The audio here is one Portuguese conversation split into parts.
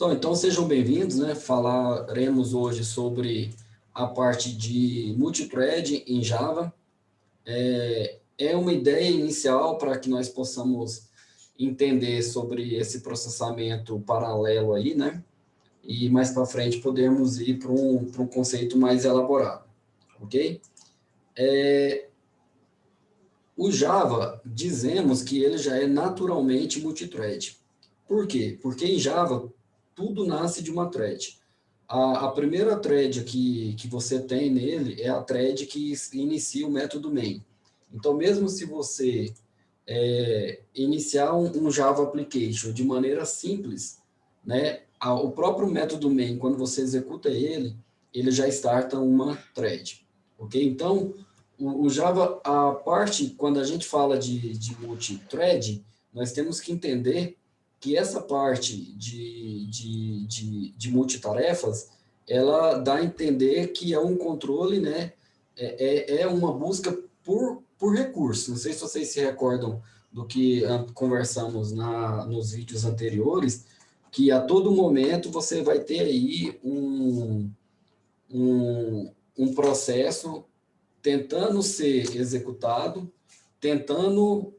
Então sejam bem-vindos, né? Falaremos hoje sobre a parte de multithread em Java. É uma ideia inicial para que nós possamos entender sobre esse processamento paralelo aí, né? E mais para frente podemos ir para um conceito mais elaborado, ok? O Java, dizemos que ele já é naturalmente multithread. Por quê? Porque em Java, tudo nasce de uma thread. A primeira thread que você tem nele é a thread que inicia o método main. Então, mesmo se você iniciar um Java Application de maneira simples, né, o próprio método main, quando você executa ele já starta uma thread. Ok? Então, o Java, a parte, quando a gente fala de multithread, nós temos que entender que essa parte de multitarefas, ela dá a entender que é um controle, né? É uma busca por recurso. Não sei se vocês se recordam do que conversamos nos vídeos anteriores, que a todo momento você vai ter aí um processo tentando ser executado, tentando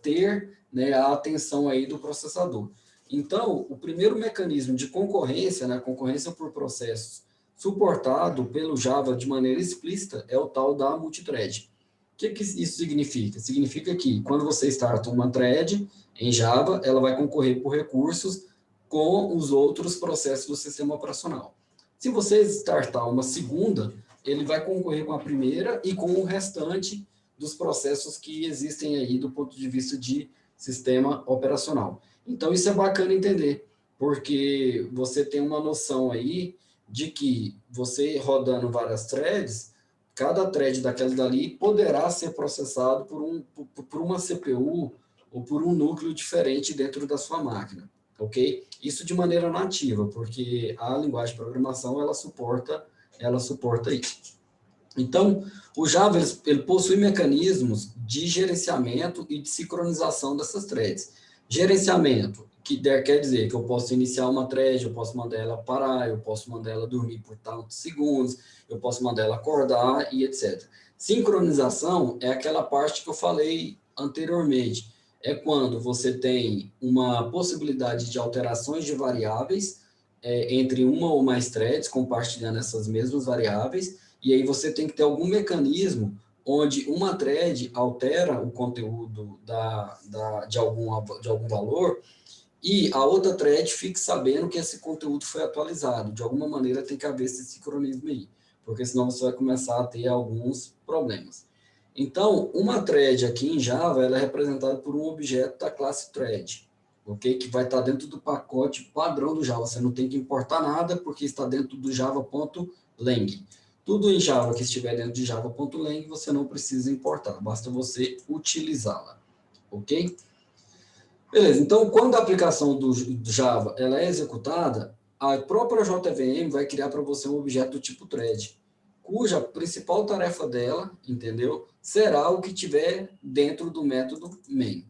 ter, né, a atenção aí do processador. Então, o primeiro mecanismo de concorrência, né, concorrência por processos, suportado pelo Java de maneira explícita, é o tal da multithread. O que isso significa? Significa que quando você starta uma thread em Java, ela vai concorrer por recursos com os outros processos do sistema operacional. Se você startar uma segunda, ele vai concorrer com a primeira e com o restante dos processos que existem aí do ponto de vista de sistema operacional. Então, isso é bacana entender, porque você tem uma noção aí de que você rodando várias threads, cada thread daquela dali poderá ser processado por uma CPU ou por um núcleo diferente dentro da sua máquina, ok? Isso de maneira nativa, porque a linguagem de programação, ela suporta isso. Então, o Java ele possui mecanismos de gerenciamento e de sincronização dessas threads. Gerenciamento, que quer dizer que eu posso iniciar uma thread, eu posso mandar ela parar, eu posso mandar ela dormir por tantos segundos, eu posso mandar ela acordar e etc. Sincronização é aquela parte que eu falei anteriormente. É quando você tem uma possibilidade de alterações de variáveis entre uma ou mais threads, compartilhando essas mesmas variáveis, e aí você tem que ter algum mecanismo onde uma thread altera o conteúdo de algum valor e a outra thread fique sabendo que esse conteúdo foi atualizado. De alguma maneira tem que haver esse sincronismo aí, porque senão você vai começar a ter alguns problemas. Então, uma thread aqui em Java, ela é representada por um objeto da classe thread, ok? Que vai estar dentro do pacote padrão do Java. Você não tem que importar nada, porque está dentro do java.lang. Tudo em Java que estiver dentro de java.lang, você não precisa importar, basta você utilizá-la, ok? Beleza, então quando a aplicação do Java ela é executada, a própria JVM vai criar para você um objeto do tipo thread, cuja principal tarefa dela, entendeu? Será o que tiver dentro do método main,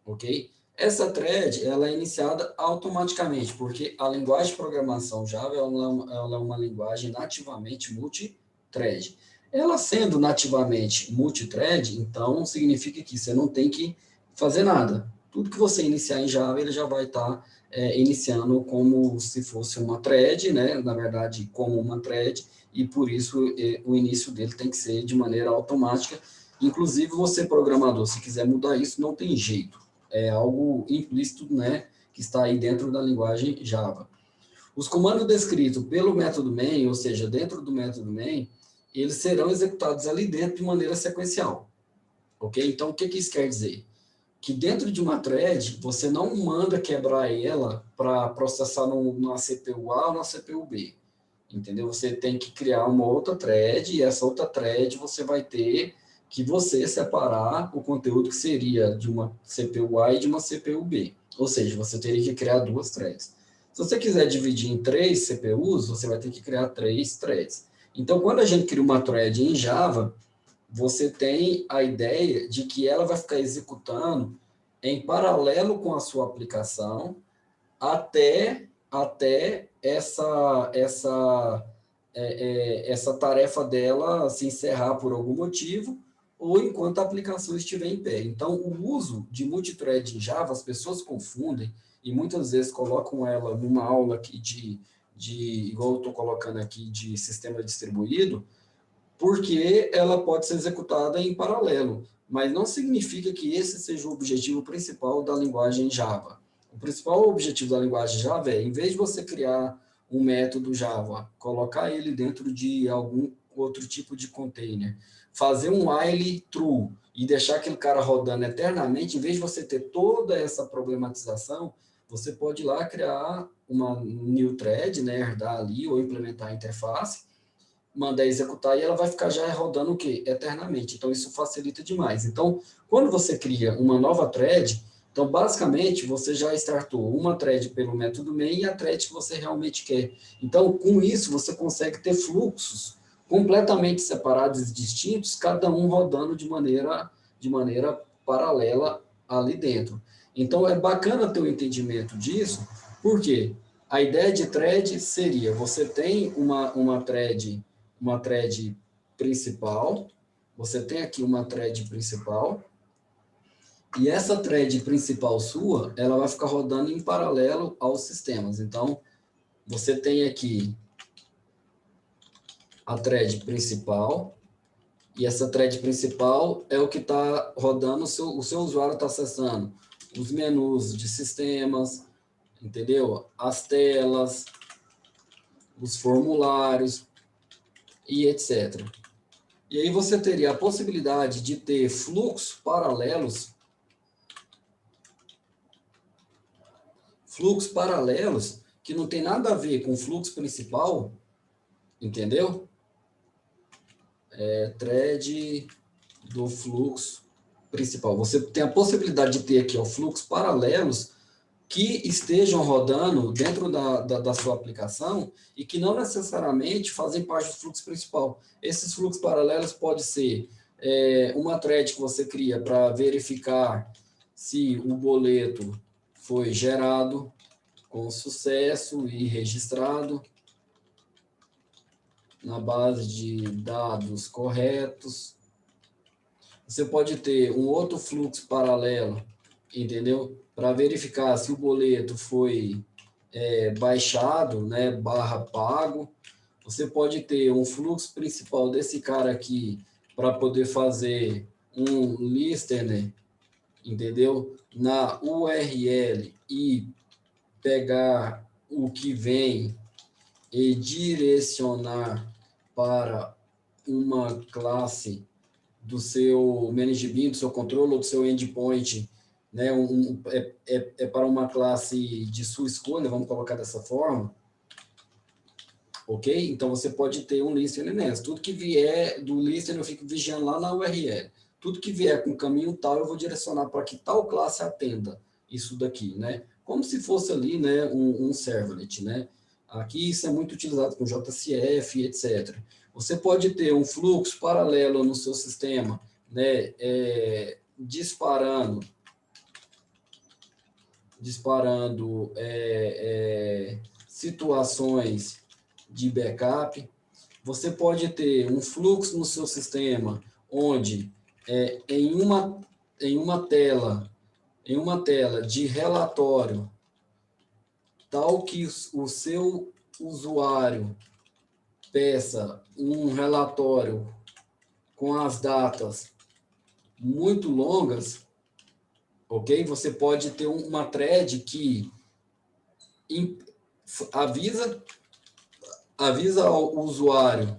ok? Essa thread ela é iniciada automaticamente, porque a linguagem de programação Java ela é uma linguagem nativamente multithread. Ela sendo nativamente multithread, então significa que você não tem que fazer nada. Tudo que você iniciar em Java, ele já vai estar iniciando como se fosse uma thread, né? Na verdade, como uma thread, e por isso o início dele tem que ser de maneira automática. Inclusive, você, programador, se quiser mudar isso, não tem jeito. É algo implícito, né? Que está aí dentro da linguagem Java. Os comandos descritos pelo método main, ou seja, dentro do método main, eles serão executados ali dentro de maneira sequencial. Ok? Então, o que isso quer dizer? Que dentro de uma thread, você não manda quebrar ela para processar na CPU A ou na CPU B. Entendeu? Você tem que criar uma outra thread, e essa outra thread você vai ter que você separar o conteúdo que seria de uma CPU A e de uma CPU B. Ou seja, você teria que criar duas threads. Se você quiser dividir em 3 CPUs, você vai ter que criar 3 threads. Então, quando a gente cria uma thread em Java, você tem a ideia de que ela vai ficar executando em paralelo com a sua aplicação até até essa tarefa dela se encerrar por algum motivo, ou enquanto a aplicação estiver em pé. Então, o uso de multithread em Java, as pessoas confundem e muitas vezes colocam ela numa aula aqui igual eu estou colocando aqui, de sistema distribuído, porque ela pode ser executada em paralelo, mas não significa que esse seja o objetivo principal da linguagem Java. O principal objetivo da linguagem Java é, em vez de você criar um método Java, colocar ele dentro de algum outro tipo de container, fazer um while true e deixar aquele cara rodando eternamente, em vez de você ter toda essa problematização, você pode ir lá criar uma new thread, né, herdar ali ou implementar a interface, mandar executar e ela vai ficar já rodando o quê? Eternamente. Então, isso facilita demais. Então, quando você cria uma nova thread, então, basicamente, você já startou uma thread pelo método main e a thread que você realmente quer. Então, com isso, você consegue ter fluxos completamente separados e distintos, cada um rodando de maneira paralela ali dentro. Então, é bacana ter o entendimento disso, porque a ideia de thread seria, você tem uma thread principal, você tem aqui uma thread principal, e essa thread principal sua, ela vai ficar rodando em paralelo aos sistemas. Então, você tem aqui a thread principal, e essa thread principal é o que está rodando, o seu usuário está acessando os menus de sistemas, entendeu? As telas, os formulários e etc. E aí você teria a possibilidade de ter fluxos paralelos que não tem nada a ver com o fluxo principal, entendeu? Thread do fluxo principal. Você tem a possibilidade de ter aqui fluxos paralelos que estejam rodando dentro da sua aplicação e que não necessariamente fazem parte do fluxo principal. Esses fluxos paralelos podem ser uma thread que você cria para verificar se o boleto foi gerado com sucesso e registrado na base de dados corretos. Você pode ter um outro fluxo paralelo, entendeu? Para verificar se o boleto foi baixado, né, /pago. Você pode ter um fluxo principal desse cara aqui para poder fazer um listener, entendeu? Na URL e pegar o que vem e direcionar para uma classe do seu management, do seu controle ou do seu endpoint, né? Para uma classe de sua escolha, vamos colocar dessa forma, ok? Então, você pode ter um listener nessa. Tudo que vier do listener, eu fico vigiando lá na URL. Tudo que vier com caminho tal, eu vou direcionar para que tal classe atenda isso daqui, né? Como se fosse ali, né, um servlet, né? Aqui isso é muito utilizado com JCF, etc. Você pode ter um fluxo paralelo no seu sistema, né, disparando situações de backup. Você pode ter um fluxo no seu sistema onde em uma tela de relatório, tal que o seu usuário peça um relatório com as datas muito longas, ok? Você pode ter uma thread que avisa ao usuário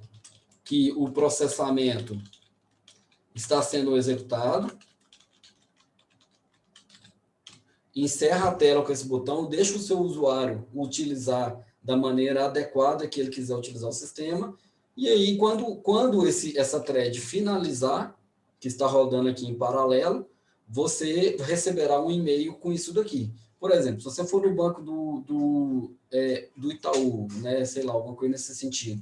que o processamento está sendo executado, encerra a tela com esse botão, deixa o seu usuário utilizar da maneira adequada que ele quiser utilizar o sistema, e aí quando essa thread finalizar, que está rodando aqui em paralelo, você receberá um e-mail com isso daqui. Por exemplo, se você for no banco do Itaú, né, sei lá, alguma coisa nesse sentido,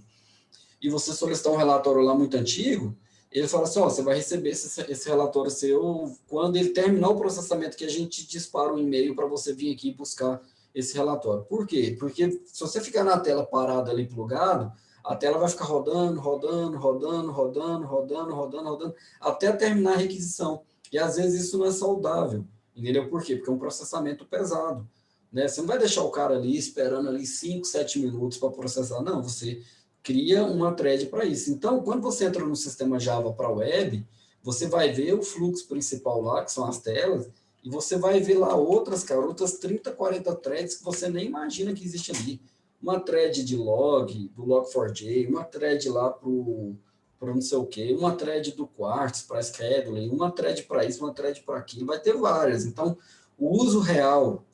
e você solicitar um relatório lá muito antigo, ele fala assim, você vai receber esse relatório seu quando ele terminar o processamento, que a gente dispara um e-mail para você vir aqui buscar esse relatório. Por quê? Porque se você ficar na tela parada ali plugado, a tela vai ficar rodando, rodando, rodando, rodando, rodando, rodando, rodando, até terminar a requisição. E às vezes isso não é saudável, entendeu? Por quê? Porque é um processamento pesado, né? Você não vai deixar o cara ali esperando ali 5, 7 minutos para processar, não, você cria uma thread para isso. Então, quando você entra no sistema Java para web, você vai ver o fluxo principal lá, que são as telas, e você vai ver lá outras, cara, outras 30, 40 threads que você nem imagina que existe ali. Uma thread de log, do Log4j, uma thread lá para não sei o quê, uma thread do Quartz para scheduling, uma thread para isso, uma thread para aquilo, vai ter várias. Então, o uso real,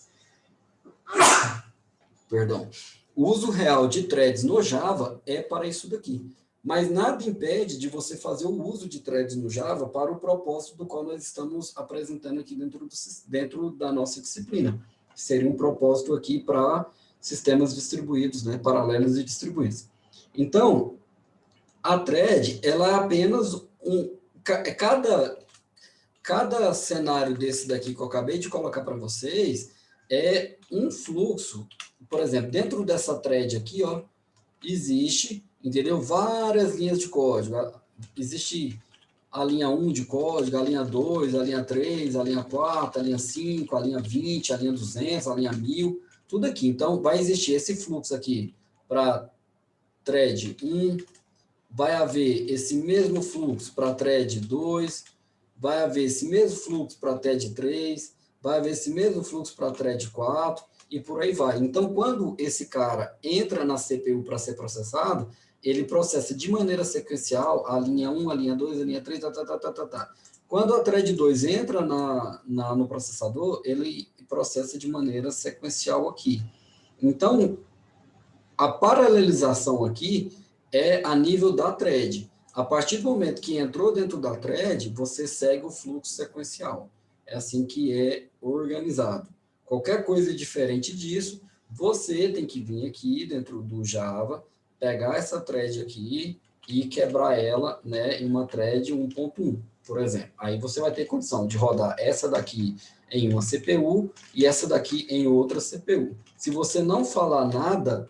perdão, o uso real de threads no Java é para isso daqui. Mas nada impede de você fazer o uso de threads no Java para o propósito do qual nós estamos apresentando aqui dentro da nossa disciplina. Seria um propósito aqui para sistemas distribuídos, né, paralelos e distribuídos. Então, a thread, ela é apenas cada cenário desse daqui que eu acabei de colocar para vocês é um fluxo. Por exemplo, dentro dessa thread aqui, ó, existe, entendeu? Várias linhas de código. Existe a linha 1 de código, a linha 2, a linha 3, a linha 4, a linha 5, a linha 20, a linha 200, a linha 1000, tudo aqui. Então, vai existir esse fluxo aqui para thread 1, vai haver esse mesmo fluxo para thread 2, vai haver esse mesmo fluxo para thread 3, vai haver esse mesmo fluxo para thread 4, e por aí vai. Então, quando esse cara entra na CPU para ser processado, ele processa de maneira sequencial a linha 1, a linha 2, a linha 3, tá. Quando a thread 2 entra no processador, ele processa de maneira sequencial aqui. Então, a paralelização aqui é a nível da thread. A partir do momento que entrou dentro da thread, você segue o fluxo sequencial. É assim que é organizado. Qualquer coisa diferente disso, você tem que vir aqui dentro do Java, pegar essa thread aqui e quebrar ela, né, em uma thread 1.1, por exemplo. Aí você vai ter condição de rodar essa daqui em uma CPU e essa daqui em outra CPU. Se você não falar nada,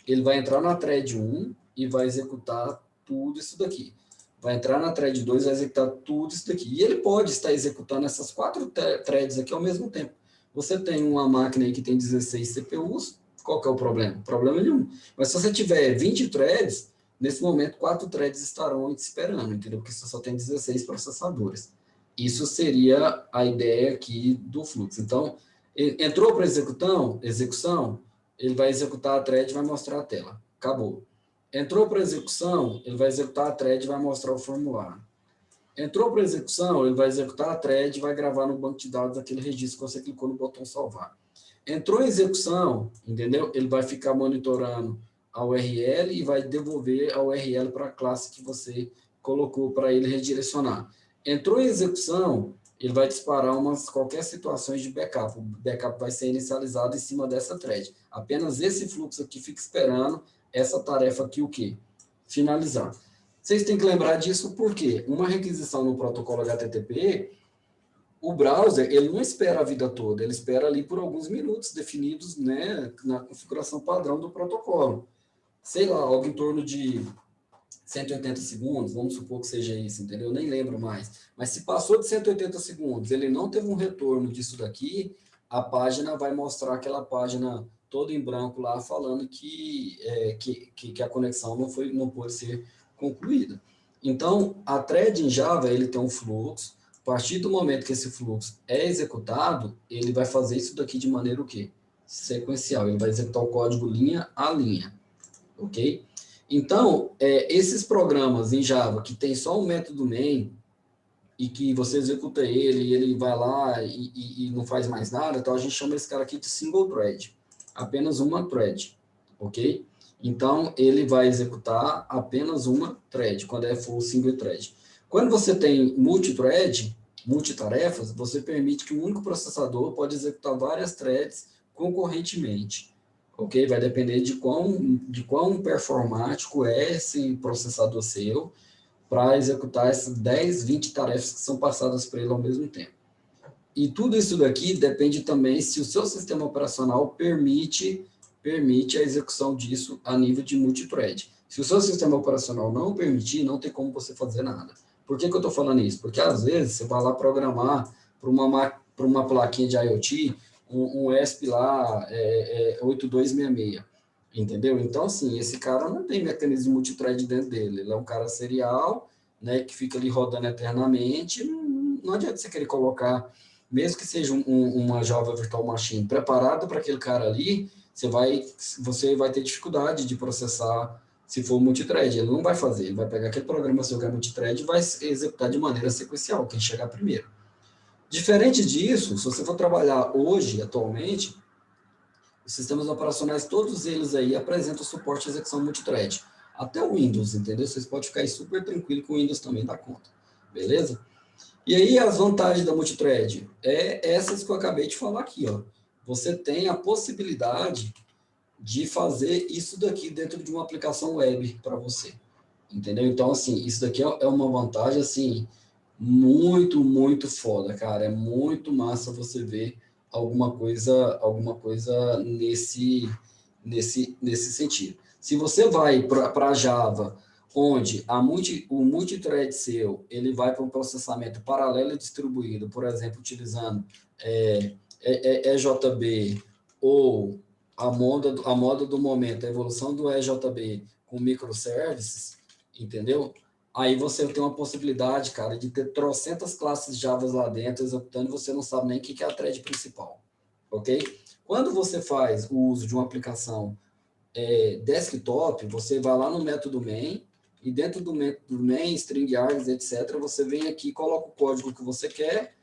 ele vai entrar na thread 1 e vai executar tudo isso daqui. Vai entrar na thread 2 e vai executar tudo isso daqui. E ele pode estar executando essas 4 threads aqui ao mesmo tempo. Você tem uma máquina aí que tem 16 CPUs, qual que é o problema? Problema nenhum. Mas se você tiver 20 threads, nesse momento 4 threads estarão te esperando, entendeu? Porque você só tem 16 processadores. Isso seria a ideia aqui do fluxo. Então, entrou para execução, ele vai executar a thread e vai mostrar a tela. Acabou. Entrou para execução, ele vai executar a thread e vai mostrar o formulário. Entrou para execução, ele vai executar a thread e vai gravar no banco de dados aquele registro que você clicou no botão salvar. Entrou em execução, entendeu? Ele vai ficar monitorando a URL e vai devolver a URL para a classe que você colocou para ele redirecionar. Entrou em execução, ele vai disparar qualquer situações de backup. O backup vai ser inicializado em cima dessa thread. Apenas esse fluxo aqui fica esperando essa tarefa aqui, o quê? Finalizar. Vocês têm que lembrar disso porque uma requisição no protocolo HTTP, o browser, ele não espera a vida toda, ele espera ali por alguns minutos definidos, né, na configuração padrão do protocolo. Sei lá, algo em torno de 180 segundos, vamos supor que seja isso, entendeu? Eu nem lembro mais. Mas se passou de 180 segundos, ele não teve um retorno disso daqui, a página vai mostrar aquela página toda em branco lá, falando que a conexão não pôde ser concluída. Então, a thread em Java, ele tem um fluxo. A partir do momento que esse fluxo é executado, ele vai fazer isso daqui de maneira o quê? Sequencial. Ele vai executar o código linha a linha. Ok? Então, esses programas em Java que tem só um método main e que você executa ele e ele vai lá e não faz mais nada, então a gente chama esse cara aqui de single thread. Apenas uma thread. Ok? Então, ele vai executar apenas uma thread, quando é full single thread. Quando você tem multithread, multitarefas, você permite que um único processador pode executar várias threads concorrentemente. Ok? Vai depender de quão performático é esse processador seu para executar essas 10, 20 tarefas que são passadas para ele ao mesmo tempo. E tudo isso daqui depende também se o seu sistema operacional permite a execução disso a nível de multithread. Se o seu sistema operacional não permitir, não tem como você fazer nada. Por que eu estou falando isso? Porque às vezes você vai lá programar para uma plaquinha de IoT um ESP lá 8266, entendeu? Então, assim, esse cara não tem mecanismo de multithread dentro dele. Ele é um cara serial, né, que fica ali rodando eternamente. Não adianta você querer colocar, mesmo que seja uma Java Virtual Machine preparada para aquele cara ali, você vai ter dificuldade de processar se for multithread. Ele não vai fazer, ele vai pegar aquele programa seu que é multithread e vai executar de maneira sequencial, quem chegar primeiro. Diferente disso, se você for trabalhar hoje, atualmente, os sistemas operacionais, todos eles aí apresentam suporte à execução multithread. Até o Windows, entendeu? Vocês podem ficar aí super tranquilo que o Windows também dá conta. Beleza? E aí as vantagens da multithread é essas que eu acabei de falar aqui, ó. Você tem a possibilidade de fazer isso daqui dentro de uma aplicação web para você, entendeu? Então, assim, isso daqui é uma vantagem, assim, muito, muito foda, cara. É muito massa você ver alguma coisa nesse sentido. Se você vai para Java, onde o multithread seu ele vai para um processamento paralelo e distribuído, por exemplo, utilizando EJB ou a moda do momento, a evolução do EJB com microservices, entendeu? Aí você tem uma possibilidade, cara, de ter trocentas classes Java lá dentro executando e você não sabe nem o que é a thread principal, ok? Quando você faz o uso de uma aplicação desktop, você vai lá no método main e dentro do método main, string args, etc., você vem aqui, coloca o código que você quer,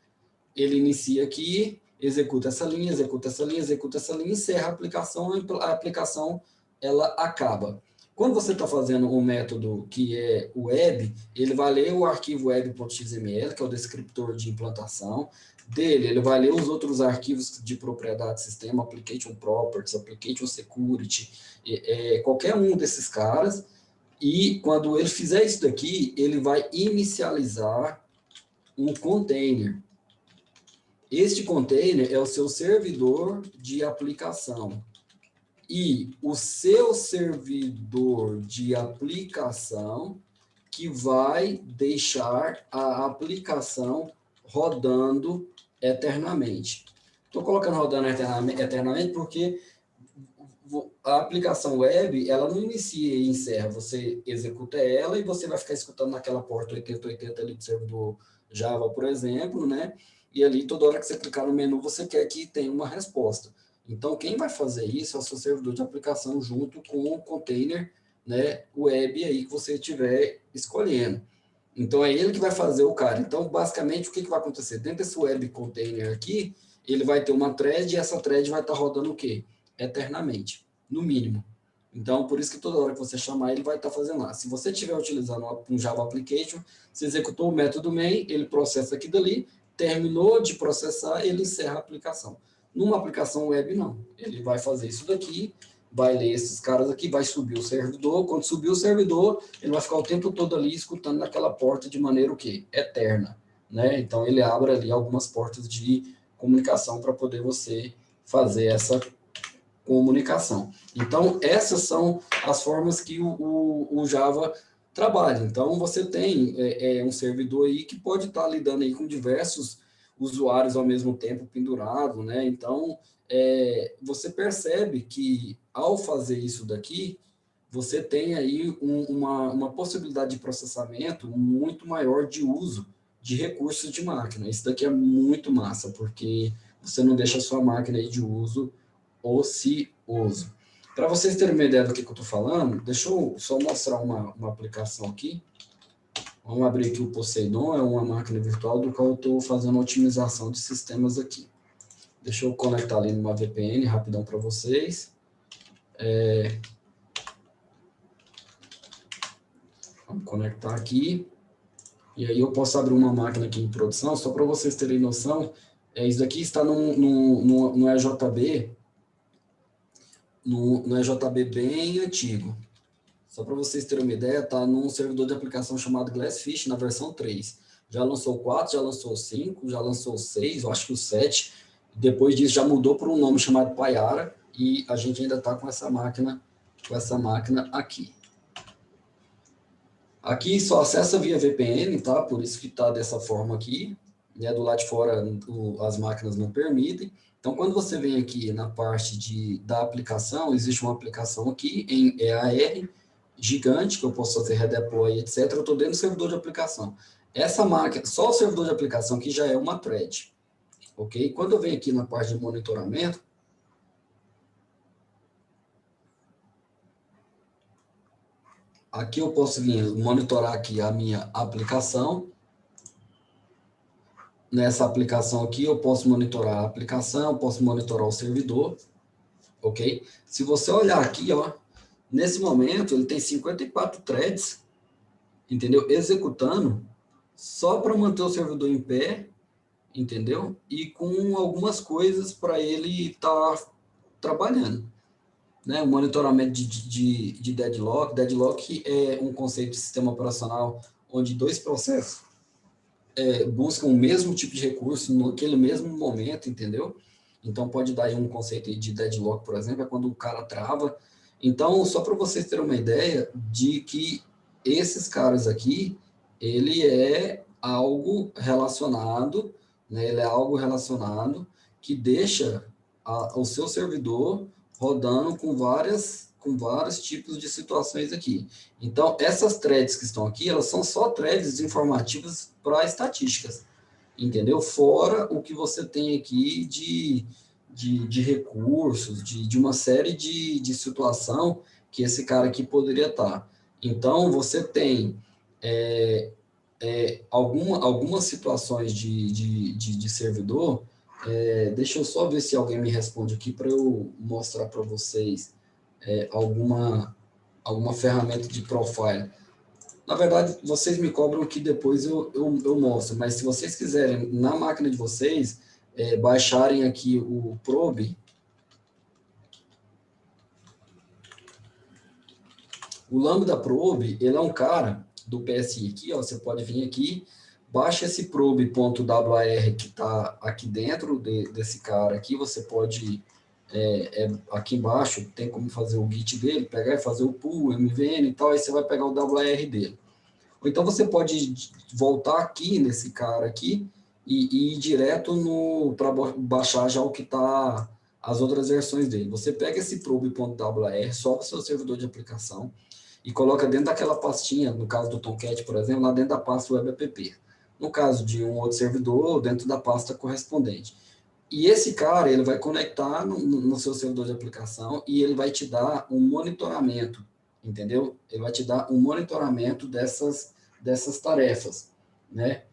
ele inicia aqui, executa essa linha, executa essa linha, executa essa linha, encerra a aplicação ela acaba. Quando você está fazendo um método que é web, ele vai ler o arquivo web.xml, que é o descriptor de implantação dele, ele vai ler os outros arquivos de propriedade do sistema, application properties, application security, qualquer um desses caras, e quando ele fizer isso daqui, ele vai inicializar um container. Este container é o seu servidor de aplicação. E o seu servidor de aplicação que vai deixar a aplicação rodando eternamente. Estou colocando rodando eternamente porque a aplicação web, ela não inicia e encerra. Você executa ela e você vai ficar escutando naquela porta 8080 ali do servidor Java, por exemplo, né? E ali, toda hora que você clicar no menu, você quer que tenha uma resposta. Então, quem vai fazer isso é o seu servidor de aplicação junto com o container, né, web aí que você estiver escolhendo. Então, é ele que vai fazer o cara. Então, basicamente, o que vai acontecer? Dentro desse web container aqui, ele vai ter uma thread e essa thread vai estar rodando o quê? Eternamente, no mínimo. Então, por isso que toda hora que você chamar, ele vai estar fazendo lá. Se você estiver utilizando um Java Application, você executou o método main, ele processa aqui dali, terminou de processar, ele encerra a aplicação. Numa aplicação web, não. Ele vai fazer isso daqui, vai ler esses caras aqui, vai subir o servidor. Quando subir o servidor, ele vai ficar o tempo todo ali escutando naquela porta de maneira o quê? Eterna, né? Então, ele abre ali algumas portas de comunicação para poder você fazer essa comunicação. Então, essas são as formas que o Java trabalha. Então, você tem um servidor aí que pode estar lidando aí com diversos usuários ao mesmo tempo pendurado, né? Então, você percebe que ao fazer isso daqui, você tem aí uma possibilidade de processamento muito maior de uso de recursos de máquina. Isso daqui é muito massa, porque você não deixa a sua máquina aí de uso ocioso. Para vocês terem uma ideia do que eu estou falando, deixa eu só mostrar uma aplicação aqui. Vamos abrir aqui o Poseidon, é uma máquina virtual do qual eu estou fazendo otimização de sistemas aqui. Deixa eu conectar ali numa VPN rapidão para vocês. Vamos conectar aqui. E aí eu posso abrir uma máquina aqui em produção, só para vocês terem noção. Isso daqui está no EJB, no EJB bem antigo. Só para vocês terem uma ideia, está num servidor de aplicação chamado Glassfish, na versão 3. Já lançou o 4, já lançou o 5, já lançou o 6, eu acho que o 7. Depois disso já mudou para um nome chamado Payara e a gente ainda está com essa máquina aqui. Aqui só acessa via VPN, tá? Por isso que está dessa forma aqui. Né? Do lado de fora as máquinas não permitem. Então, quando você vem aqui na parte da aplicação, existe uma aplicação aqui em EAR gigante, que eu posso fazer redeploy, etc. Eu estou dentro do servidor de aplicação. Essa máquina, só o servidor de aplicação aqui já é uma thread. Ok? Quando eu venho aqui na parte de monitoramento, aqui eu posso vir monitorar aqui a minha aplicação. Nessa aplicação aqui, eu posso monitorar a aplicação, posso monitorar o servidor, ok? Se você olhar aqui, ó, nesse momento, ele tem 54 threads, entendeu? Executando, só para manter o servidor em pé, entendeu? E com algumas coisas para ele estar trabalhando. Né? O monitoramento de deadlock. Deadlock é um conceito de sistema operacional onde dois processos buscam o mesmo tipo de recurso naquele mesmo momento, entendeu? Então, pode dar aí um conceito de deadlock, por exemplo, é quando o cara trava. Então, só para vocês terem uma ideia de que esses caras aqui, ele é algo relacionado, né? Ele é algo relacionado que deixa o seu servidor rodando com vários tipos de situações aqui. Então, essas threads que estão aqui, elas são só threads informativas para estatísticas, entendeu? Fora o que você tem aqui de recursos, de uma série de situação que esse cara aqui poderia estar. Então, você tem algumas situações de servidor. Deixa eu só ver se alguém me responde aqui para eu mostrar para vocês alguma ferramenta de profile. Na verdade, vocês me cobram que depois eu mostro, mas se vocês quiserem, na máquina de vocês, baixarem aqui o Probe, o Lambda Probe, ele é um cara do PSI aqui, ó, você pode vir aqui, baixa esse probe.war que está aqui dentro desse cara aqui, você pode, aqui embaixo, tem como fazer o git dele, pegar e fazer o pull, MVN e tal, aí você vai pegar o WAR dele. Ou então você pode voltar aqui nesse cara aqui e ir direto para baixar já o que está, as outras versões dele. Você pega esse probe.war, sobe o seu servidor de aplicação e coloca dentro daquela pastinha, no caso do Tomcat, por exemplo, lá dentro da pasta web app. No caso de um outro servidor, dentro da pasta correspondente. E esse cara, ele vai conectar no seu servidor de aplicação e ele vai te dar um monitoramento, entendeu? Ele vai te dar um monitoramento dessas tarefas, né?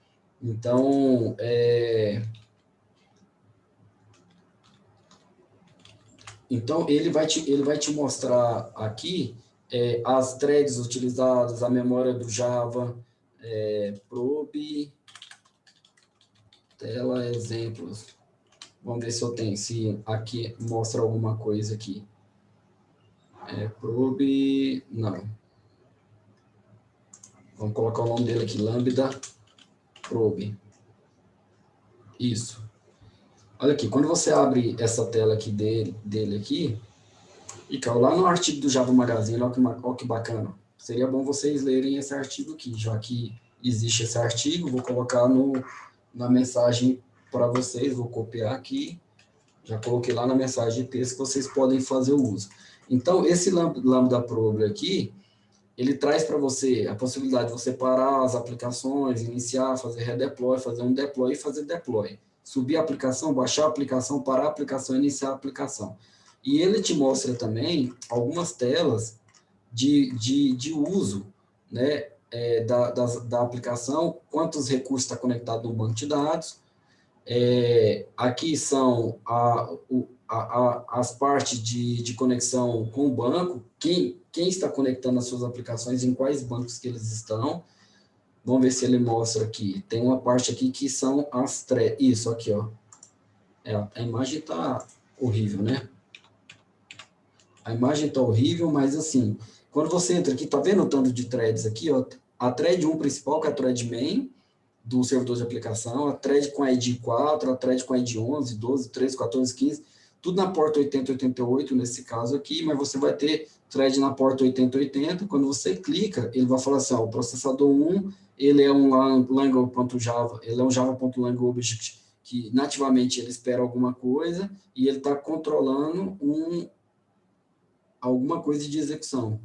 Então, ele vai te mostrar aqui as threads utilizadas, a memória do Java, probe, tela, exemplos. Vamos ver se eu tenho, se aqui mostra alguma coisa aqui. Probe, não. Vamos colocar o nome dele aqui, Lambda Probe. Isso. Olha aqui, quando você abre essa tela aqui dele aqui, e caiu lá no artigo do Java Magazine, olha que bacana. Seria bom vocês lerem esse artigo aqui, já que existe esse artigo, vou colocar na mensagem para vocês, vou copiar aqui, já coloquei lá na mensagem de texto que vocês podem fazer o uso. Então, esse Lambda Probe aqui, ele traz para você a possibilidade de você parar as aplicações, iniciar, fazer redeploy, fazer um deploy e fazer deploy. Subir a aplicação, baixar a aplicação, parar a aplicação, iniciar a aplicação. E ele te mostra também algumas telas de uso, né, da aplicação, quantos recursos está conectado no banco de dados. Aqui são as partes de conexão com o banco, quem está conectando as suas aplicações, em quais bancos que eles estão. Vamos ver se ele mostra aqui. Tem uma parte aqui que são as threads. Isso aqui, ó. A imagem está horrível, né? A imagem está horrível, mas assim, quando você entra aqui, tá vendo o tanto de threads aqui, ó? A thread 1 principal, que é a thread main, do servidor de aplicação, a thread com ID 4, a thread com ID 11, 12, 13, 14, 15, tudo na porta 8088, nesse caso aqui, mas você vai ter thread na porta 8080, quando você clica, ele vai falar assim, ó, o processador 1, ele é um Lang.java, ele é um Java.lang object, que nativamente ele espera alguma coisa, e ele está controlando alguma coisa de execução.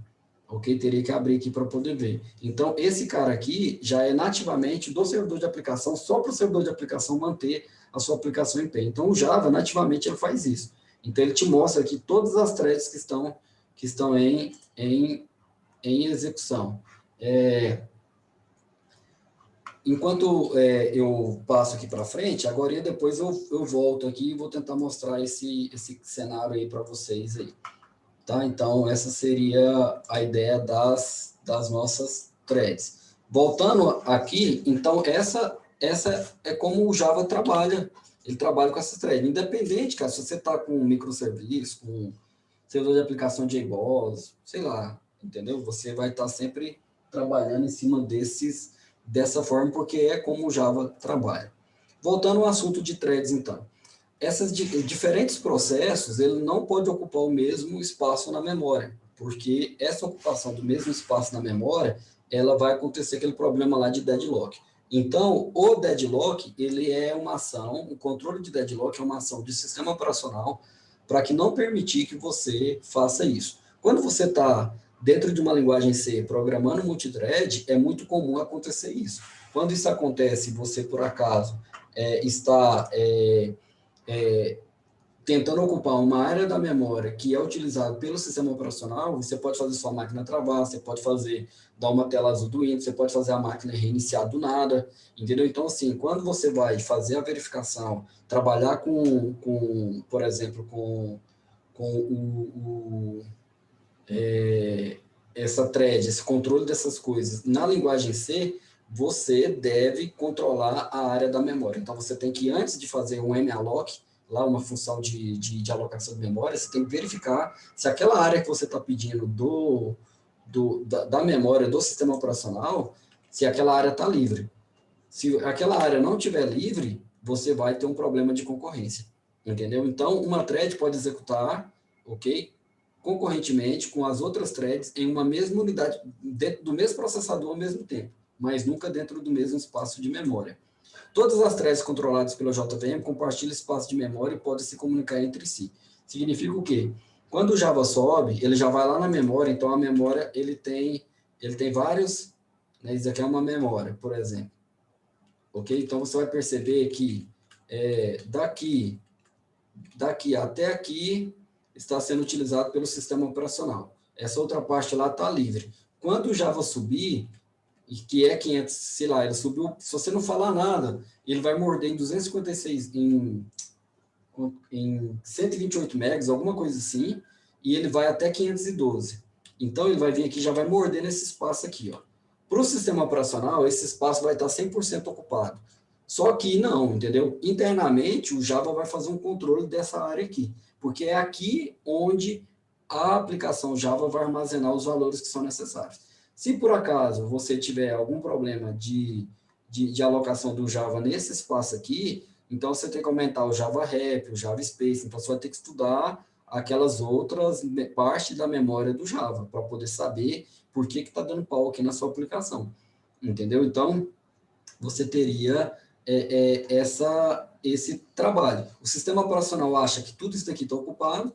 Ok? Teria que abrir aqui para poder ver. Então, esse cara aqui já é nativamente do servidor de aplicação, só para o servidor de aplicação manter a sua aplicação em pé. Então, o Java, nativamente, ele faz isso. Então, ele te mostra aqui todas as threads que estão em execução. Enquanto eu passo aqui para frente, agora e depois eu volto aqui e vou tentar mostrar esse cenário aí para vocês aí. Tá? Então, essa seria a ideia das nossas threads. Voltando aqui, então, essa é como o Java trabalha. Ele trabalha com essas threads. Independente, cara, se você está com um microserviço, com servidor de aplicação de JBoss, sei lá, entendeu? Você vai estar sempre trabalhando em cima dessa forma, porque é como o Java trabalha. Voltando ao assunto de threads, então. Esses diferentes processos, ele não pode ocupar o mesmo espaço na memória, porque essa ocupação do mesmo espaço na memória, ela vai acontecer aquele problema lá de deadlock. Então, o deadlock, ele é uma ação, o controle de deadlock é uma ação de sistema operacional para que não permitir que você faça isso. Quando você está dentro de uma linguagem C programando multithread, é muito comum acontecer isso. Quando isso acontece, você, por acaso, está tentando ocupar uma área da memória que é utilizada pelo sistema operacional, você pode fazer sua máquina travar, você pode dar uma tela azul do Windows, você pode fazer a máquina reiniciar do nada, entendeu? Então, assim, quando você vai fazer a verificação, trabalhar por exemplo, essa thread, esse controle dessas coisas na linguagem C, você deve controlar a área da memória. Então, você tem que, antes de fazer um malloc, lá uma função de alocação de memória, você tem que verificar se aquela área que você está pedindo da memória do sistema operacional, se aquela área está livre. Se aquela área não estiver livre, você vai ter um problema de concorrência, entendeu? Então, uma thread pode executar, ok? Concorrentemente com as outras threads em uma mesma unidade, dentro do mesmo processador ao mesmo tempo, mas nunca dentro do mesmo espaço de memória. Todas as threads controladas pela JVM compartilham espaço de memória e podem se comunicar entre si. Significa o quê? Quando o Java sobe, ele já vai lá na memória, então a memória ele tem vários, né, isso aqui é uma memória, por exemplo. Ok? Então você vai perceber que daqui até aqui está sendo utilizado pelo sistema operacional. Essa outra parte lá está livre. Quando o Java subir, que é 500, sei lá, ele subiu, se você não falar nada, ele vai morder em 256, em 128 megas, alguma coisa assim, e ele vai até 512. Então, ele vai vir aqui, já vai morder nesse espaço aqui, ó. Para o sistema operacional, esse espaço vai estar 100% ocupado. Só que não, entendeu? Internamente, o Java vai fazer um controle dessa área aqui, porque é aqui onde a aplicação Java vai armazenar os valores que são necessários. Se por acaso você tiver algum problema de alocação do Java nesse espaço aqui, então você tem que aumentar o Java Rep, o Java Space, então você vai ter que estudar aquelas outras partes da memória do Java, para poder saber por que está dando pau aqui na sua aplicação, entendeu? Então, você teria esse trabalho. O sistema operacional acha que tudo isso daqui está ocupado,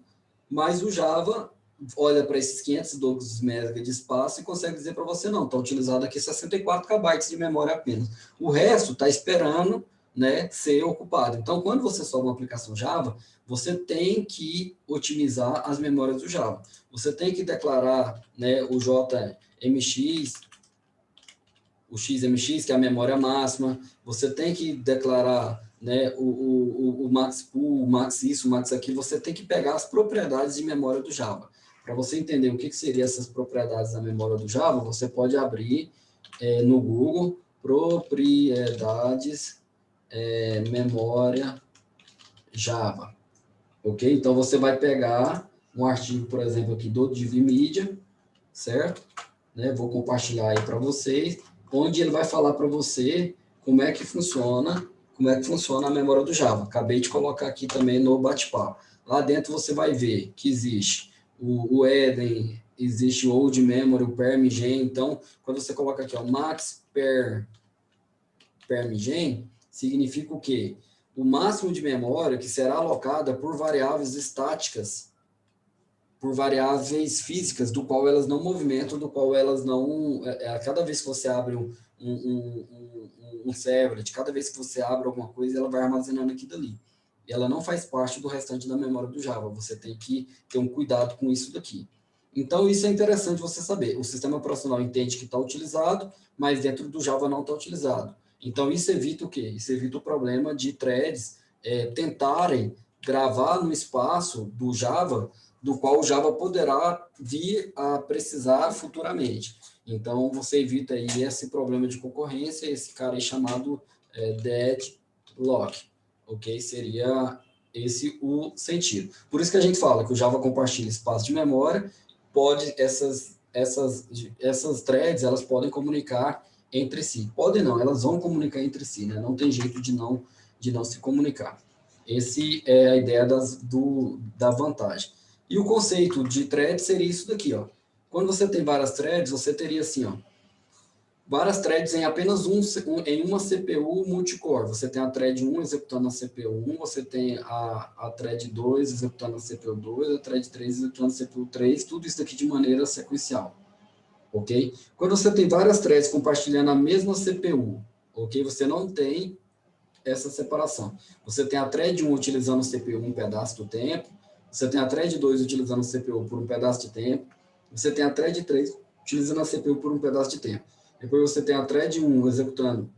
mas o Java olha para esses 512 MB de espaço e consegue dizer para você, não, está utilizado aqui 64 KB de memória apenas. O resto está esperando, né, ser ocupado. Então, quando você sobe uma aplicação Java, você tem que otimizar as memórias do Java. Você tem que declarar, né, o JMX, o XMX, que é a memória máxima. Você tem que declarar, né, o max pool, o max isso, o max aquilo. Você tem que pegar as propriedades de memória do Java. Para você entender o que seriam essas propriedades da memória do Java, você pode abrir no Google propriedades memória Java. Ok? Então, você vai pegar um artigo, por exemplo, aqui do DivMedia, certo? Né? Vou compartilhar aí para vocês, onde ele vai falar para você como é que funciona a memória do Java. Acabei de colocar aqui também no bate-papo. Lá dentro você vai ver que existe o Eden, existe o Old Memory, o PermGen. Então, quando você coloca aqui, ó, Max PermGen, significa o quê? O máximo de memória que será alocada por variáveis estáticas, por variáveis físicas, do qual elas não movimentam, do qual elas não... cada vez que você abre um servlet, cada vez que você abre alguma coisa, ela vai armazenando aquilo ali. E ela não faz parte do restante da memória do Java. Você tem que ter um cuidado com isso daqui. Então, isso é interessante você saber. O sistema operacional entende que está utilizado, mas dentro do Java não está utilizado. Então, isso evita o quê? Isso evita o problema de threads tentarem gravar no espaço do Java, do qual o Java poderá vir a precisar futuramente. Então, você evita aí esse problema de concorrência, esse cara aí chamado deadlock, ok? Seria esse o sentido. Por isso que a gente fala que o Java compartilha espaço de memória, essas threads, elas podem comunicar entre si. Podem não, elas vão comunicar entre si, né? Não tem jeito de não se comunicar. Esse é a ideia da vantagem. E o conceito de thread seria isso daqui, ó. Quando você tem várias threads, você teria assim, ó, várias threads em apenas em uma CPU multicore. Você tem a thread 1 executando na CPU 1, você tem a thread 2 executando na CPU 2, a thread 3 executando na CPU 3, tudo isso daqui de maneira sequencial, ok? Quando você tem várias threads compartilhando a mesma CPU, ok? Você não tem essa separação. Você tem a thread 1 utilizando a CPU um pedaço do tempo, você tem a thread 2 utilizando a CPU por um pedaço de tempo, você tem a thread 3 utilizando a CPU por um pedaço de tempo. Depois você tem a thread 1 executando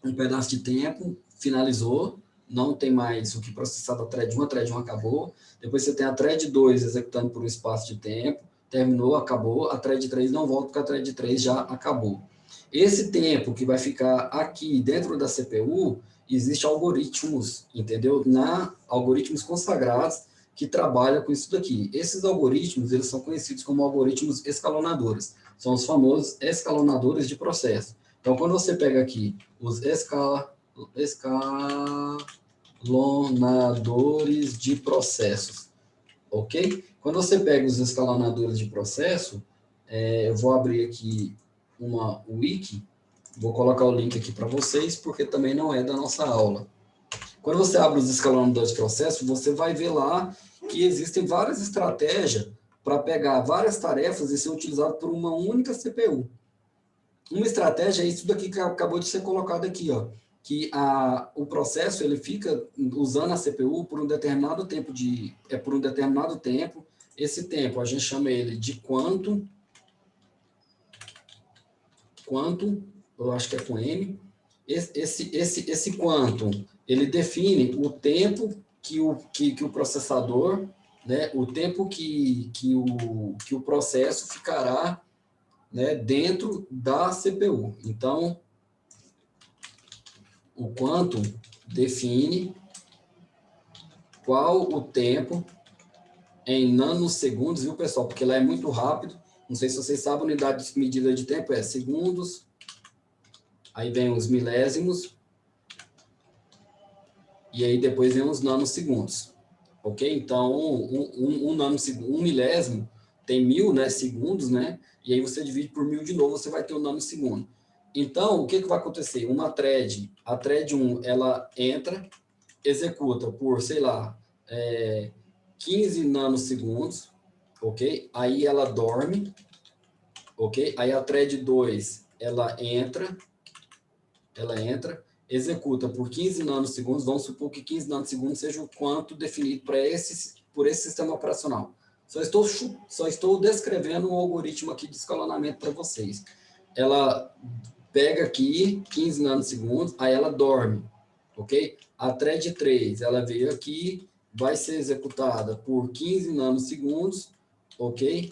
um pedaço de tempo, finalizou, não tem mais o que processar da thread 1, a thread 1 acabou. Depois você tem a thread 2 executando por um espaço de tempo, terminou, acabou. A thread 3 não volta porque a thread 3 já acabou. Esse tempo que vai ficar aqui dentro da CPU, existe algoritmos, entendeu? Algoritmos consagrados que trabalham com isso daqui. Esses algoritmos, eles são conhecidos como algoritmos escalonadores. São os famosos escalonadores de processo. Então, quando você pega aqui os escalonadores de processos, ok? Quando você pega os escalonadores de processo, eu vou abrir aqui uma wiki, vou colocar o link aqui para vocês, porque também não é da nossa aula. Quando você abre os escalonadores de processo, você vai ver lá que existem várias estratégias para pegar várias tarefas e ser utilizado por uma única CPU. Uma estratégia é isso daqui que acabou de ser colocado aqui, ó, que o processo ele fica usando a CPU por um determinado tempo Esse tempo a gente chama ele de quantum, eu acho que é com M. Esse quantum, ele define o tempo que o processador, né, o tempo que o processo ficará, né, dentro da CPU. Então, o quantum define qual o tempo em nanosegundos, viu, pessoal? Porque lá é muito rápido. Não sei se vocês sabem, a unidade de medida de tempo é segundos, aí vem os milésimos, e aí depois vem os nanosegundos, ok? Então, um milésimo tem 1000, né, segundos, né? E aí você divide por 1000 de novo, você vai ter um nanosegundo. Então, o que vai acontecer? A thread 1, ela entra, executa por, sei lá, 15 nanosegundos, ok? Aí ela dorme, ok? Aí a thread 2, ela entra, executa por 15 nanosegundos, vamos supor que 15 nanosegundos seja o quanto definido por esse sistema operacional. Só estou descrevendo um algoritmo aqui de escalonamento para vocês. Ela pega aqui 15 nanosegundos, aí ela dorme, ok? A thread 3, ela veio aqui, vai ser executada por 15 nanosegundos, ok?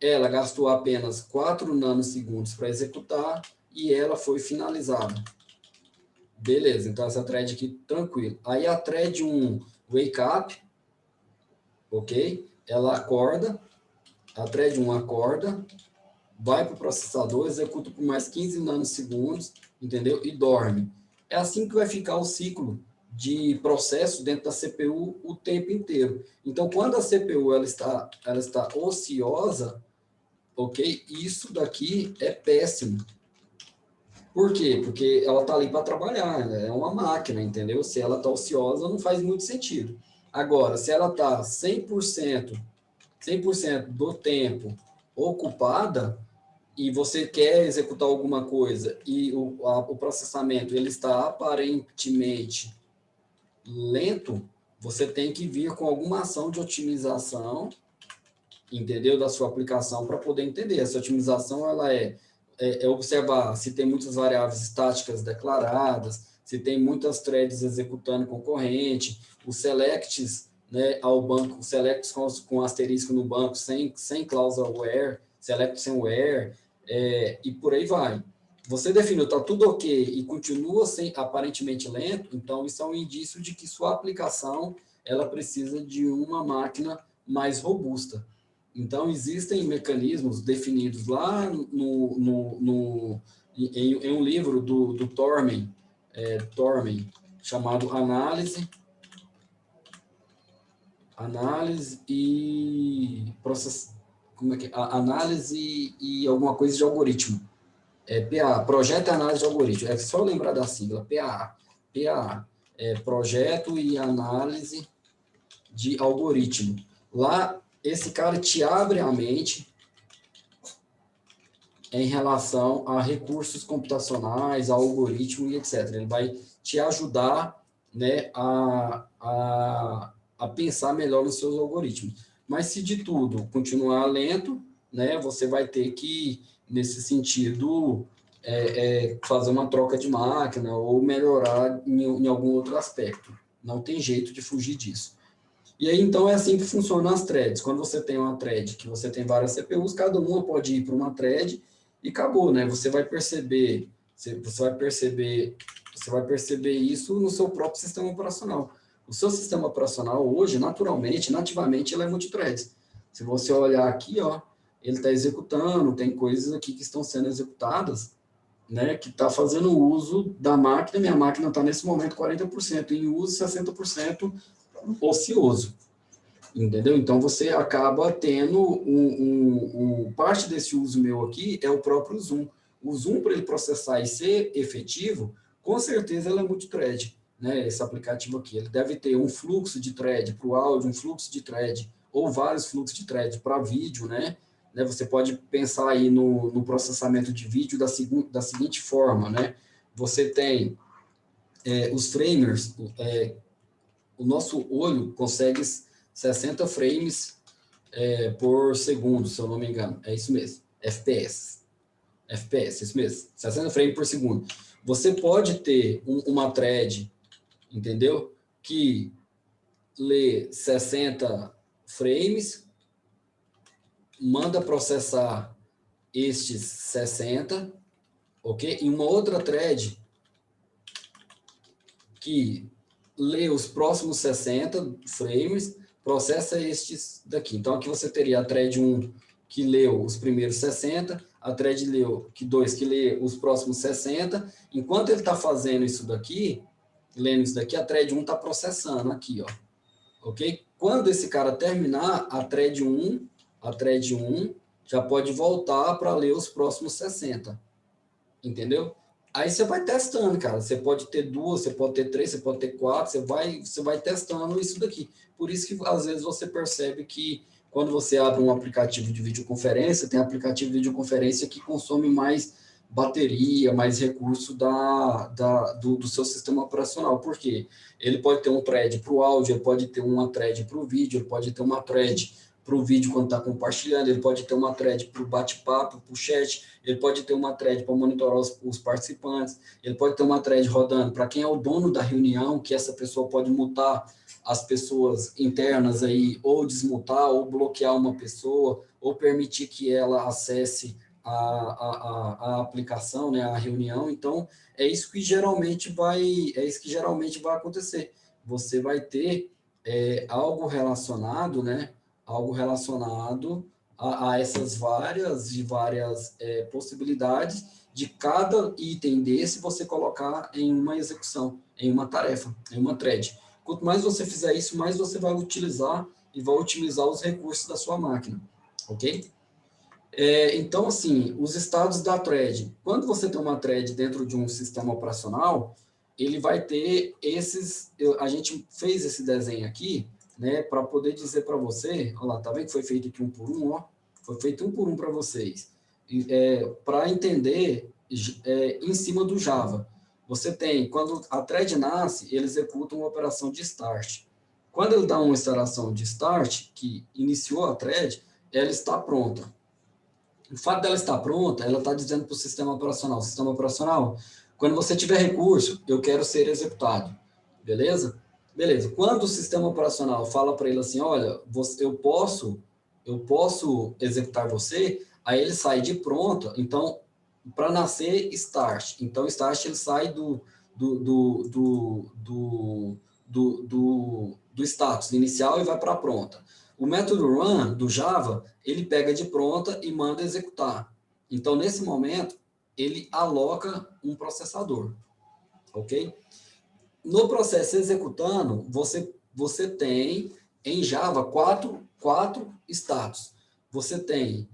Ela gastou apenas 4 nanosegundos para executar e ela foi finalizada. Beleza, então essa thread aqui, tranquilo. Aí a thread 1, wake up, ok? Ela acorda, a thread 1 acorda, vai para o processador, executa por mais 15 nanosegundos, entendeu? E dorme. É assim que vai ficar o ciclo de processo dentro da CPU o tempo inteiro. Então, quando a CPU ela está ociosa, ok? Isso daqui é péssimo. Por quê? Porque ela está ali para trabalhar, é uma máquina, entendeu? Se ela está ociosa, não faz muito sentido. Agora, se ela está 100% do tempo ocupada, e você quer executar alguma coisa e o processamento ele está aparentemente lento, você tem que vir com alguma ação de otimização, entendeu? Da sua aplicação para poder entender. Essa otimização ela é observar se tem muitas variáveis estáticas declaradas, se tem muitas threads executando concorrente, os selects, né, ao banco, selects com asterisco no banco sem cláusula where, select sem where, e por aí vai. Você definiu, está tudo ok e continua aparentemente lento, então isso é um indício de que sua aplicação ela precisa de uma máquina mais robusta. Então, existem mecanismos definidos lá em um livro do Thorman, chamado Análise e Process, como é que é? Análise e alguma coisa de algoritmo. PAA, Projeto e Análise de Algoritmo. É só lembrar da sigla, PAA. PAA, Projeto e Análise de Algoritmo. Lá, esse cara te abre a mente em relação a recursos computacionais, a algoritmo e etc. Ele vai te ajudar, né, a pensar melhor nos seus algoritmos. Mas se de tudo continuar lento, né, você vai ter que, nesse sentido, fazer uma troca de máquina ou melhorar em algum outro aspecto. Não tem jeito de fugir disso. E aí, então, é assim que funcionam as threads. Quando você tem uma thread que você tem várias CPUs, cada uma pode ir para uma thread e acabou, né? Você vai perceber isso no seu próprio sistema operacional. O seu sistema operacional hoje, naturalmente, nativamente, ele é multithreads. Se você olhar aqui, ó, ele está executando, tem coisas aqui que estão sendo executadas, né, que está fazendo uso da máquina. Minha máquina está, nesse momento, 40% em uso e 60% ocioso, entendeu? Então, você acaba tendo parte desse uso meu aqui é o próprio Zoom. O Zoom, para ele processar e ser efetivo, com certeza ele é multithread, né? Esse aplicativo aqui, ele deve ter um fluxo de thread para o áudio, um fluxo de thread, ou vários fluxos de thread para vídeo, né? Você pode pensar aí no processamento de vídeo da seguinte forma, né? Você tem os framers, o nosso olho consegue 60 frames por segundo, se eu não me engano. É isso mesmo. FPS. FPS, isso mesmo. 60 frames por segundo. Você pode ter uma thread, entendeu? Que lê 60 frames, manda processar estes 60, ok? E uma outra thread que lê os próximos 60 frames, processa estes daqui. Então, aqui você teria a thread 1 que leu os primeiros 60, a thread 2 que lê os próximos 60. Enquanto ele está fazendo isso daqui, lendo isso daqui, a thread 1 está processando aqui, ó. Ok? Quando esse cara terminar, a thread 1 já pode voltar para ler os próximos 60. Entendeu? Aí você vai testando, cara. Você pode ter duas, você pode ter três, você pode ter quatro, você vai testando isso daqui. Por isso que, às vezes, você percebe que quando você abre um aplicativo de videoconferência, tem aplicativo de videoconferência que consome mais bateria, mais recurso do seu sistema operacional. Por quê? Ele pode ter um thread para o áudio, ele pode ter uma thread para o vídeo, ele pode ter uma thread para o vídeo quando está compartilhando, ele pode ter uma thread para o bate-papo, para o chat, ele pode ter uma thread para monitorar os participantes, ele pode ter uma thread rodando para quem é o dono da reunião, que essa pessoa pode mutar as pessoas internas aí, ou desmutar, ou bloquear uma pessoa, ou permitir que ela acesse a aplicação, né, a reunião. Então, é isso que geralmente vai acontecer. Você vai ter algo relacionado, né, algo relacionado a essas várias possibilidades de cada item desse você colocar em uma execução, em uma tarefa, em uma thread. Quanto mais você fizer isso, mais você vai utilizar e vai otimizar os recursos da sua máquina, ok? Então, assim, os estados da thread. Quando você tem uma thread dentro de um sistema operacional, ele vai ter esses... a gente fez esse desenho aqui, né, para poder dizer para você... Olha lá, tá vendo que foi feito aqui um por um, ó? Foi feito um por um para vocês. Para entender em cima do Java. Você tem, quando a thread nasce, ele executa uma operação de start. Quando ele dá uma instalação de start, que iniciou a thread, ela está pronta. O fato dela estar pronta, ela está dizendo para o sistema operacional, quando você tiver recurso, eu quero ser executado. Beleza? Beleza. Quando o sistema operacional fala para ele assim, olha, eu posso executar você, aí ele sai de pronto, então, para nascer start. Então, start ele sai do status inicial e vai para a pronta. O método run do Java, ele pega de pronta e manda executar. Então, nesse momento, ele aloca um processador, ok? No processo executando, você tem em Java quatro status. Você tem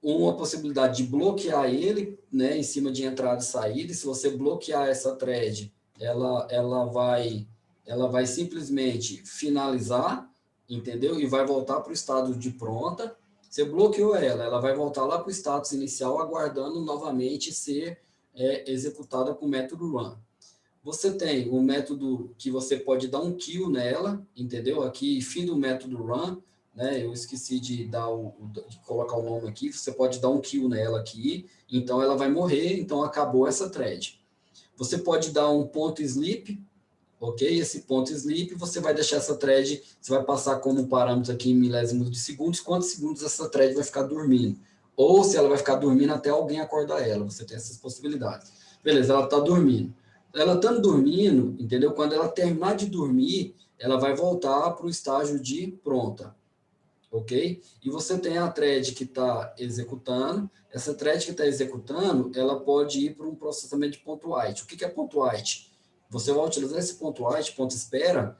uma possibilidade de bloquear ele, né, em cima de entrada e saída. E se você bloquear essa thread, ela vai simplesmente finalizar, entendeu? E vai voltar para o estado de pronta. Você bloqueou ela vai voltar lá para o status inicial, aguardando novamente ser executada com o método run. Você tem um método que você pode dar um kill nela, entendeu? Aqui, fim do método run, né? Eu esqueci de colocar o nome aqui. Você pode dar um kill nela aqui, então ela vai morrer, então acabou essa thread. Você pode dar um ponto sleep, ok? Esse ponto sleep, você vai deixar essa thread, você vai passar como parâmetro aqui em milésimos de segundos, quantos segundos essa thread vai ficar dormindo. Ou se ela vai ficar dormindo até alguém acordar ela, você tem essas possibilidades. Beleza, ela está dormindo. Ela estando dormindo, entendeu? Quando ela terminar de dormir, ela vai voltar para o estágio de pronta, ok? E você tem a thread que está executando. Essa thread que está executando, ela pode ir para um processamento de ponto white. O que é ponto white? Você vai utilizar esse ponto white, ponto espera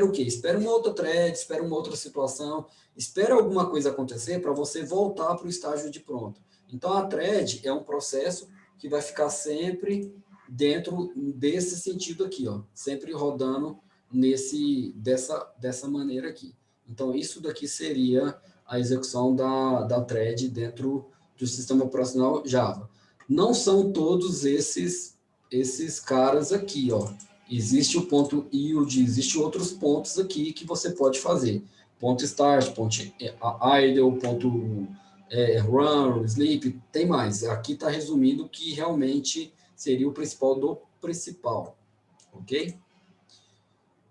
o quê? Espera uma outra thread, espera uma outra situação, espera alguma coisa acontecer para você voltar para o estágio de pronto. Então, a thread é um processo que vai ficar sempre dentro desse sentido aqui, ó, sempre rodando dessa maneira aqui. Então, isso daqui seria a execução da thread dentro do sistema operacional Java. Não são todos esses caras aqui, ó. Existe o ponto yield, existe outros pontos aqui que você pode fazer. Ponto start, ponto idle, ponto run, sleep, tem mais. Aqui está resumindo o que realmente seria o principal do principal, ok?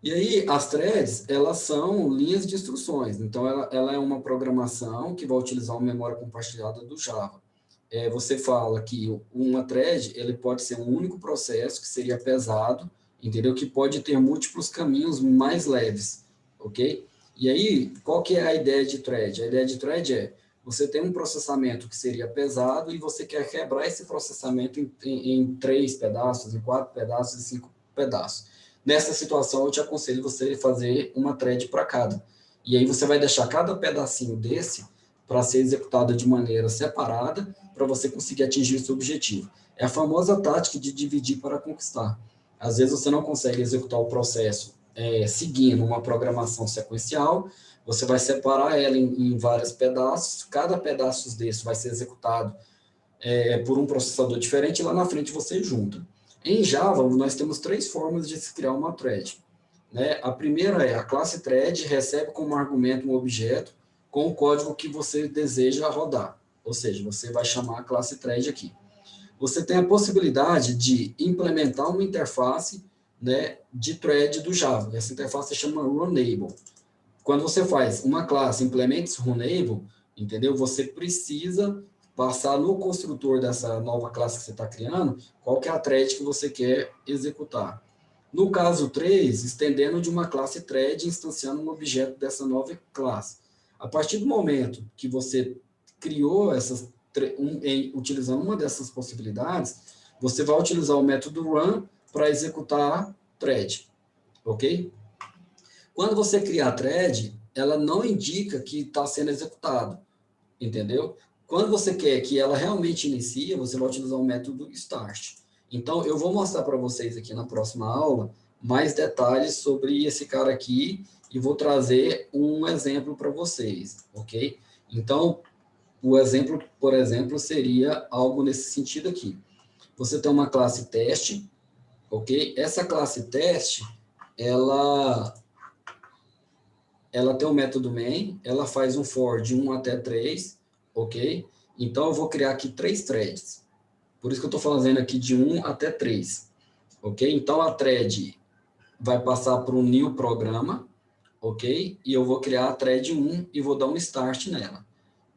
E aí, as threads, elas são linhas de instruções. Então, ela é uma programação que vai utilizar uma memória compartilhada do Java. Você fala que uma thread, ele pode ser um único processo, que seria pesado, entendeu? Que pode ter múltiplos caminhos mais leves, ok? E aí, qual que é a ideia de thread? A ideia de thread é, você tem um processamento que seria pesado e você quer quebrar esse processamento em 3 pedaços, em 4 pedaços, em 5 pedaços. Nessa situação, eu te aconselho você fazer uma thread para cada. E aí você vai deixar cada pedacinho desse para ser executado de maneira separada, para você conseguir atingir o seu objetivo. É a famosa tática de dividir para conquistar. Às vezes você não consegue executar o processo seguindo uma programação sequencial, você vai separar ela em vários pedaços, cada pedaço desse vai ser executado por um processador diferente, e lá na frente você junta. Em Java, nós temos 3 formas de se criar uma thread. Né? A primeira é a classe thread recebe como argumento um objeto com o código que você deseja rodar. Ou seja, você vai chamar a classe thread aqui. Você tem a possibilidade de implementar uma interface, né, de thread do Java. Essa interface se chama Runnable. Quando você faz uma classe implements Runnable, entendeu? Você precisa passar no construtor dessa nova classe que você está criando, qual que é a thread que você quer executar. No caso 3, estendendo de uma classe thread, instanciando um objeto dessa nova classe. A partir do momento que você criou utilizando uma dessas possibilidades, você vai utilizar o método run para executar thread, ok? Quando você criar a thread, ela não indica que está sendo executado, entendeu? Quando você quer que ela realmente inicie, você vai utilizar o método start. Então, eu vou mostrar para vocês aqui na próxima aula mais detalhes sobre esse cara aqui e vou trazer um exemplo para vocês, ok? Então, o exemplo, por exemplo, seria algo nesse sentido aqui. Você tem uma classe teste, ok? Essa classe teste, ela tem um método main, ela faz um for de 1 até 3, ok? Então, eu vou criar aqui 3 threads. Por isso que eu estou fazendo aqui de 1 até 3, ok? Então, a thread vai passar para um new programa, ok? E eu vou criar a thread 1 e vou dar um start nela.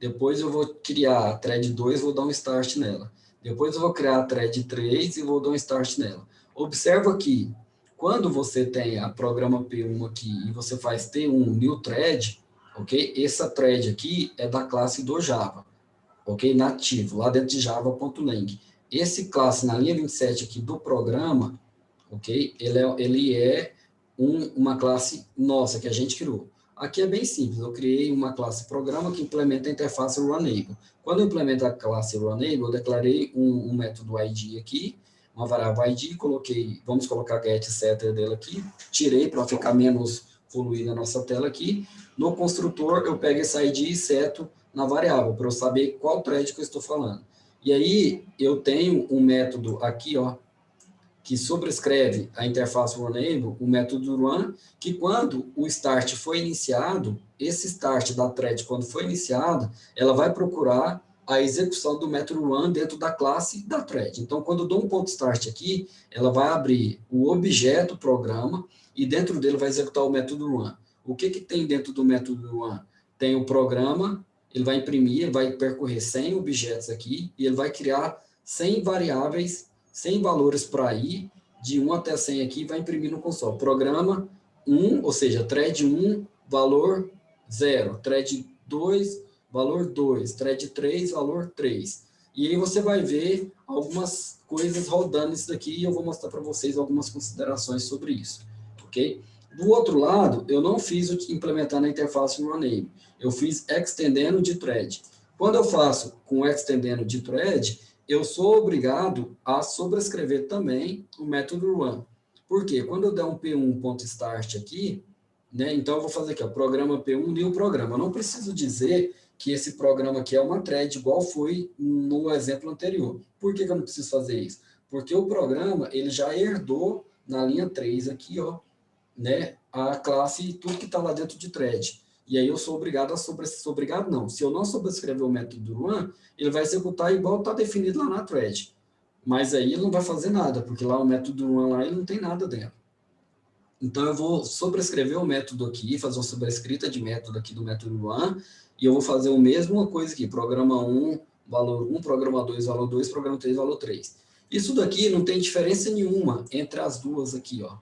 Depois eu vou criar a thread 2 e vou dar um start nela. Depois eu vou criar a thread 3 e vou dar um start nela. Observa que quando você tem a programa P1 aqui e você faz T1 new thread, ok? Essa thread aqui é da classe do Java, ok? Nativo, lá dentro de java.lang. Esse classe na linha 27 aqui do programa, ok? Ele é uma classe nossa que a gente criou. Aqui é bem simples, eu criei uma classe programa que implementa a interface runable. Quando eu implemento a classe runable, eu declarei um método id aqui, uma variável id, coloquei, vamos colocar get setter dele aqui, tirei para ficar menos poluída a nossa tela aqui. No construtor, eu pego esse id e seto na variável, para eu saber qual thread que eu estou falando. E aí, eu tenho um método aqui, ó, que sobrescreve a interface runable, o método run, que quando o start foi iniciado, esse start da thread, quando foi iniciado, ela vai procurar a execução do método run dentro da classe da thread. Então, quando eu dou um ponto start aqui, ela vai abrir o objeto programa e dentro dele vai executar o método run. O que tem dentro do método run? Tem o programa, ele vai imprimir, ele vai percorrer 100 objetos aqui e ele vai criar 100 variáveis 100 valores para ir, de 1 até 100 aqui, vai imprimir no console. Programa 1, ou seja, thread 1, valor 0. Thread 2, valor 2. Thread 3, valor 3. E aí você vai ver algumas coisas rodando isso daqui e eu vou mostrar para vocês algumas considerações sobre isso, ok? Do outro lado, eu não fiz implementar na interface runable. Eu fiz extendendo de thread. Quando eu faço com extendendo de thread, eu sou obrigado a sobrescrever também o método run. Por quê? Quando eu der um p1.start aqui, né, então eu vou fazer aqui, ó, programa p1, new programa. Eu não preciso dizer que esse programa aqui é uma thread, igual foi no exemplo anterior. Por que eu não preciso fazer isso? Porque o programa, ele já herdou na linha 3 aqui, ó, né, a classe, tudo que está lá dentro de thread. E aí eu sou obrigado a obrigado não. Se eu não sobrescrever o método run, ele vai executar igual está definido lá na thread. Mas aí ele não vai fazer nada, porque lá o método run lá ele não tem nada dentro. Então eu vou sobrescrever o método aqui, fazer uma sobrescrita de método aqui do método run, e eu vou fazer a mesma coisa aqui, programa 1, valor 1, programa 2, valor 2, programa 3, valor 3. Isso daqui não tem diferença nenhuma entre as duas aqui, ó.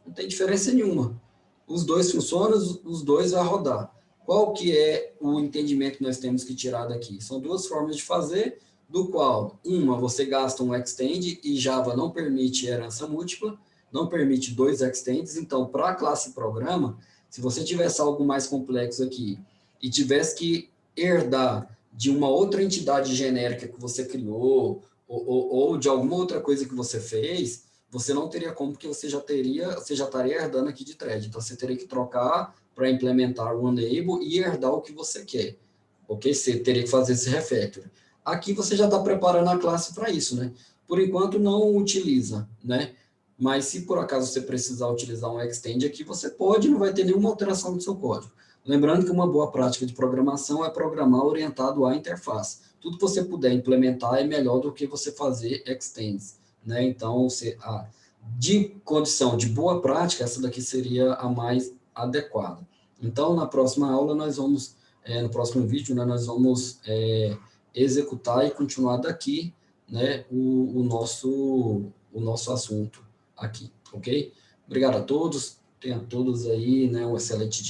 Não tem diferença nenhuma. Os dois funcionam, os dois vão rodar. Qual que é o entendimento que nós temos que tirar daqui? São duas formas de fazer, do qual uma você gasta um extend e Java não permite herança múltipla, não permite 2 extends, então para a classe programa, se você tivesse algo mais complexo aqui e tivesse que herdar de uma outra entidade genérica que você criou ou de alguma outra coisa que você fez, você não teria como, porque você já estaria herdando aqui de thread. Então, você teria que trocar para implementar o enable e herdar o que você quer. Ok? Você teria que fazer esse refactor. Aqui você já está preparando a classe para isso, né? Por enquanto, não utiliza, né? Mas se por acaso você precisar utilizar um extend aqui, você pode, não vai ter nenhuma alteração no seu código. Lembrando que uma boa prática de programação é programar orientado à interface. Tudo que você puder implementar é melhor do que você fazer extends, né? Então, de condição de boa prática, essa daqui seria a mais adequada. Então, na próxima aula, nós vamos, no próximo vídeo, né, nós vamos executar e continuar daqui, né, o nosso assunto aqui, ok? Obrigado a todos, tenham todos aí, né, um excelente dia.